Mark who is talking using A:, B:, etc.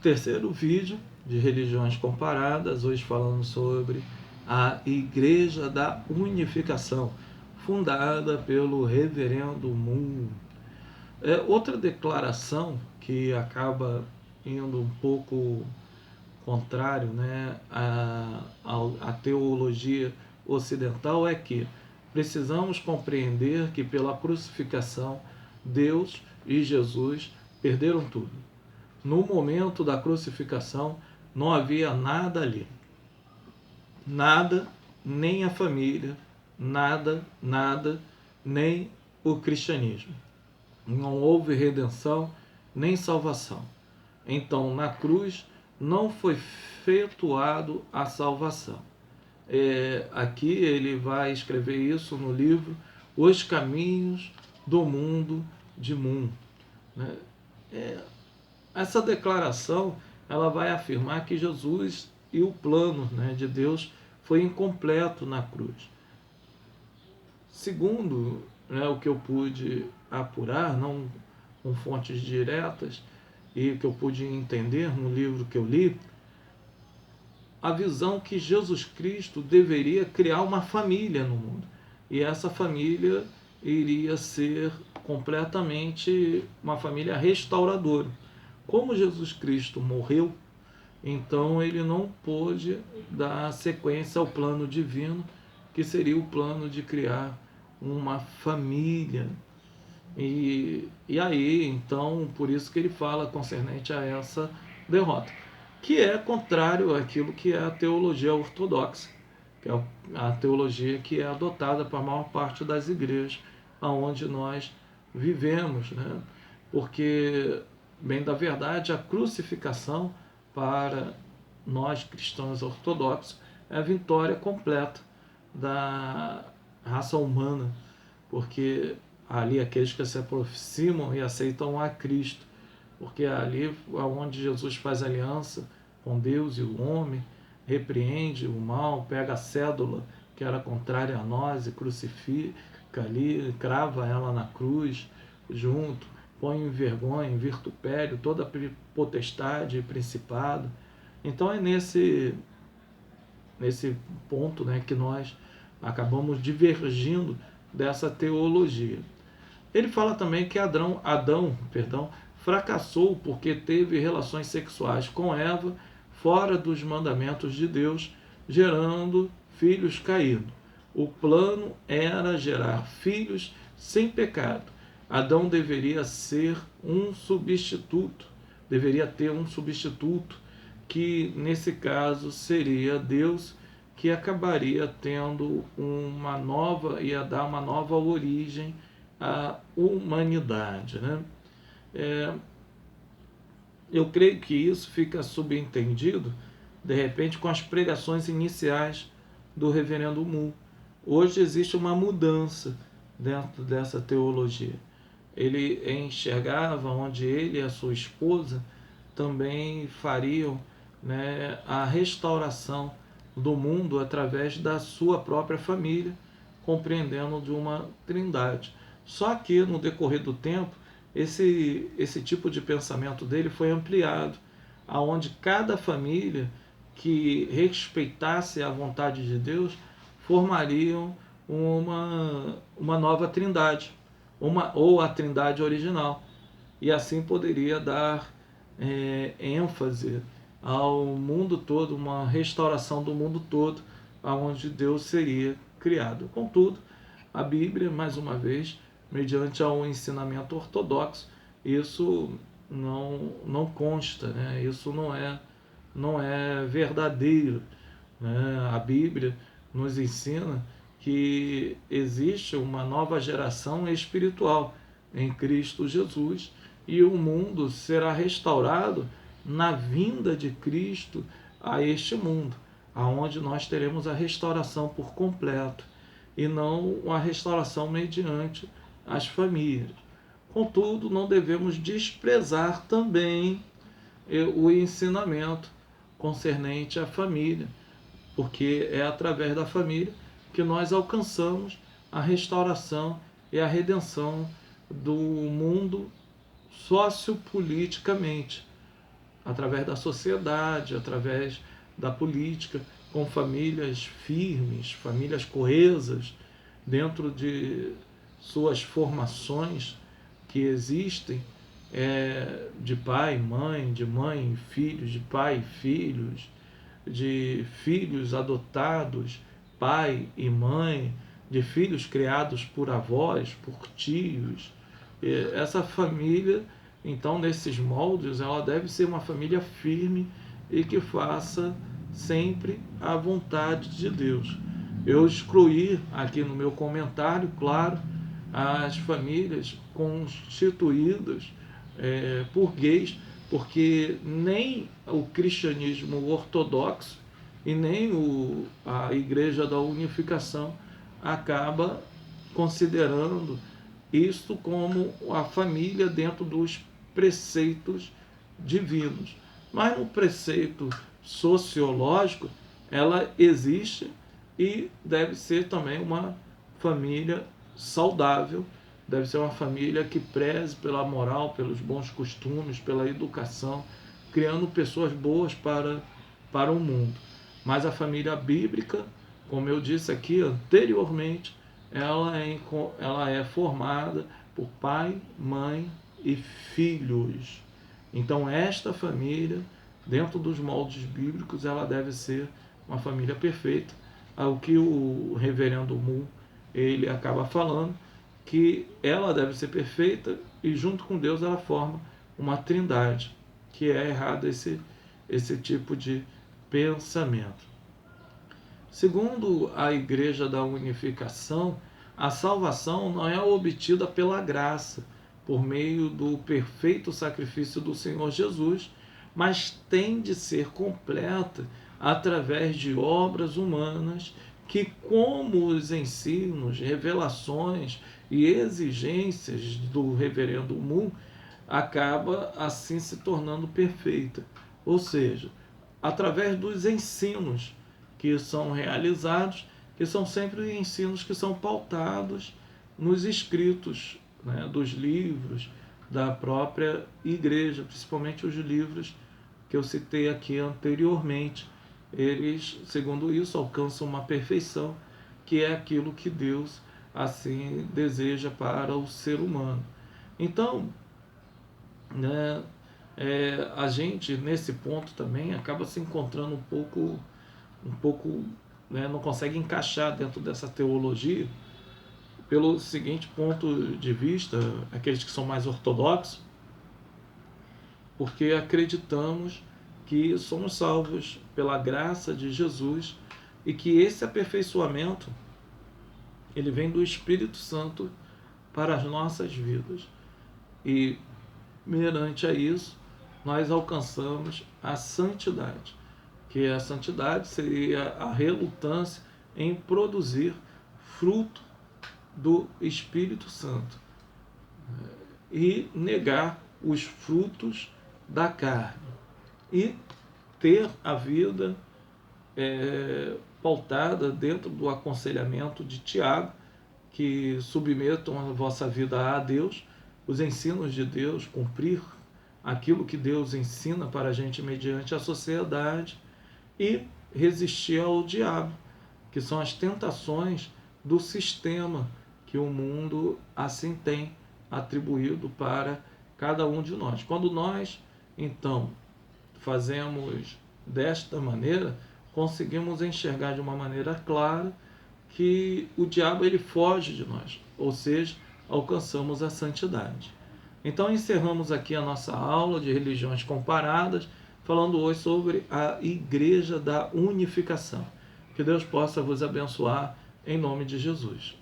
A: Terceiro vídeo de religiões comparadas, hoje falando sobre a Igreja da Unificação, fundada pelo Reverendo Moon. Outra declaração que acaba indo um pouco contrário, né, à teologia ocidental é que precisamos compreender que pela crucificação Deus e Jesus perderam tudo. No momento da crucificação não havia nada ali. Nada, nem a família, nada, nem o cristianismo. Não houve redenção nem salvação. Então, na cruz não foi efetuado a salvação. Aqui ele vai escrever isso no livro Os Caminhos do Mundo de Moon. Essa declaração ela vai afirmar que Jesus e o plano, de Deus foi incompleto na cruz. Segundo, o que eu pude apurar, não com fontes diretas, e que eu pude entender no livro que eu li, a visão que Jesus Cristo deveria criar uma família no mundo. E essa família iria ser completamente uma família restauradora. Como Jesus Cristo morreu, então ele não pôde dar sequência ao plano divino, que seria o plano de criar uma família. E aí, então, por isso que ele fala concernente a essa derrota, que é contrário àquilo que é a teologia ortodoxa, que é a teologia que é adotada para a maior parte das igrejas onde nós vivemos, Porque, bem da verdade, a crucificação para nós cristãos ortodoxos é a vitória completa da raça humana, porque ali aqueles que se aproximam e aceitam a Cristo, porque ali é onde Jesus faz aliança com Deus e o homem, repreende o mal, pega a cédula que era contrária a nós e crucifica ali, crava ela na cruz junto, põe em vergonha, em vitupério toda a potestade e principado. Então é nesse ponto, que nós acabamos divergindo dessa teologia. Ele fala também que Adão, fracassou porque teve relações sexuais com Eva fora dos mandamentos de Deus, gerando filhos caídos. O plano era gerar filhos sem pecado. Adão deveria ser um substituto, deveria ter um substituto, que nesse caso seria Deus, que acabaria tendo ia dar uma nova origem à humanidade. Eu creio que isso fica subentendido, de repente, com as pregações iniciais do Reverendo Moon. Hoje existe uma mudança dentro dessa teologia. Ele enxergava onde ele e a sua esposa também fariam, a restauração do mundo através da sua própria família, compreendendo de uma trindade. Só que no decorrer do tempo, esse tipo de pensamento dele foi ampliado, aonde cada família que respeitasse a vontade de Deus formariam uma nova trindade, ou a trindade original, e assim poderia dar ênfase ao mundo todo, uma restauração do mundo todo, aonde Deus seria criado. Contudo, a Bíblia, mais uma vez, mediante ao ensinamento ortodoxo, isso não consta, isso não é verdadeiro. A Bíblia nos ensina que existe uma nova geração espiritual em Cristo Jesus, e o mundo será restaurado na vinda de Cristo a este mundo, aonde nós teremos a restauração por completo, e não a restauração mediante as famílias. Contudo, não devemos desprezar também o ensinamento concernente à família, porque é através da família que nós alcançamos a restauração e a redenção do mundo sociopoliticamente. através da sociedade, através da política, com famílias firmes, famílias coesas, dentro de suas formações que existem, de pai, mãe, de mãe e filhos, de pai e filhos, de filhos adotados, pai e mãe, de filhos criados por avós, por tios. Essa família, então, nesses moldes, ela deve ser uma família firme e que faça sempre a vontade de Deus. Eu excluí aqui no meu comentário, claro, as famílias constituídas por gays, porque nem o cristianismo ortodoxo e nem a Igreja da Unificação acaba considerando isto como a família dentro dos preceitos divinos. Mas no preceito sociológico, ela existe e deve ser também uma família saudável, deve ser uma família que preze pela moral, pelos bons costumes, pela educação, criando pessoas boas para o mundo. Mas a família bíblica, como eu disse aqui anteriormente, ela é formada por pai, mãe e filhos. Então esta família, dentro dos moldes bíblicos, ela deve ser uma família perfeita. O que o reverendo Moore ele acaba falando, que ela deve ser perfeita e junto com Deus ela forma uma trindade, que é errado esse tipo de pensamento. Segundo a Igreja da Unificação, a salvação não é obtida pela graça, por meio do perfeito sacrifício do Senhor Jesus, mas tem de ser completa através de obras humanas que, como os ensinos, revelações e exigências do reverendo Moore, acaba assim se tornando perfeita. Ou seja, através dos ensinos que são realizados, que são sempre ensinos que são pautados nos escritos, né, dos livros da própria igreja, principalmente os livros que eu citei aqui anteriormente. Eles, segundo isso, alcançam uma perfeição, que é aquilo que Deus assim deseja para o ser humano. Então, né, a gente nesse ponto também acaba se encontrando um pouco, né, não consegue encaixar dentro dessa teologia, pelo seguinte ponto de vista, aqueles que são mais ortodoxos, porque acreditamos que somos salvos pela graça de Jesus e que esse aperfeiçoamento ele vem do Espírito Santo para as nossas vidas. E, mediante a isso, nós alcançamos a santidade, que a santidade seria a relutância em produzir fruto do Espírito Santo e negar os frutos da carne e ter a vida pautada dentro do aconselhamento de Tiago, que submetam a vossa vida a Deus, os ensinos de Deus, cumprir aquilo que Deus ensina para a gente mediante a sociedade e resistir ao diabo, que são as tentações do sistema que o mundo assim tem atribuído para cada um de nós. Quando nós, então, fazemos desta maneira, conseguimos enxergar de uma maneira clara que o diabo ele foge de nós, ou seja, alcançamos a santidade. Então encerramos aqui a nossa aula de religiões comparadas, falando hoje sobre a Igreja da Unificação. Que Deus possa vos abençoar em nome de Jesus.